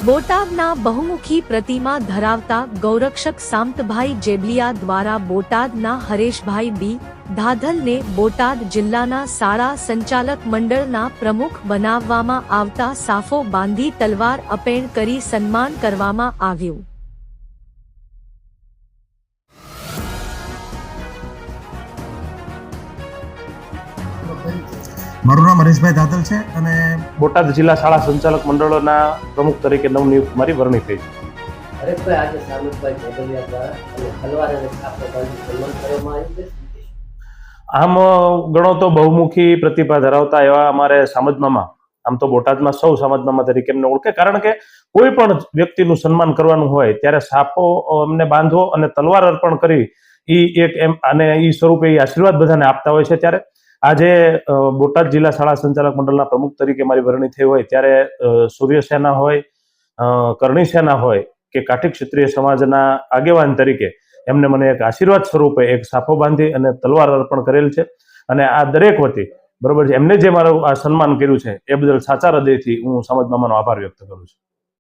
બોટાદના બહુમુખી પ્રતિમા ધરાવતા ગૌરક્ષક સામતભાઈ જેબલિયા દ્વારા બોટાદના હરેશભાઈ બી ધાધલને બોટાદ જિલ્લાના શાળા સંચાલક મંડળના પ્રમુખ બનાવવામાં આવતા સાફો બાંધી તલવાર અર્પણ કરી સન્માન કરવામાં આવ્યું। મારું નામ હરેશભાઈ ધાધલ છે અને બોટાદ જિલ્લા શાળા સંચાલક મંડળોના પ્રમુખ તરીકે નવનિયુક્ત મારી વરણી થઈ છે। હરેશભાઈ, આજે સામતભાઈ જેબલિયા દ્વારા અને તલવાર અને સાફો બાંધી સન્માન કરવામાં આવ્યું છે। આમ ગણો તો બહુમુખી પ્રતિભા ધરાવતા એવા અમારે સામજમામાં, આમ તો બોટાદમાં સૌ સામજમામા તરીકે એમને ઓળખે, કારણ કે કોઈ પણ વ્યક્તિનું સન્માન કરવાનું હોય ત્યારે સાફો અમને બાંધવો અને તલવાર અર્પણ કરી એક એમ અને એ સ્વરૂપે આશીર્વાદ બધાને આપતા હોય છે। ત્યારે આજે બોટાદ જિલ્લા શાળા સંચાલક મંડળના પ્રમુખ તરીકે મારી વરણી થઈ હોય ત્યારે સૂર્યસેના હોય, કરણી સેના હોય કે કાઠી ક્ષત્રિય સમાજના આગેવાન તરીકે એમને મને એક આશીર્વાદ સ્વરૂપે એક સાફો બાંધી અને તલવાર અર્પણ કરેલ છે। અને આ દરેક વતી બરોબર છે, એમને જે મારું આ સન્માન કર્યું છે એ બદલ સાચા હૃદયથી હું સામજમામાનો આભાર વ્યક્ત કરું છું।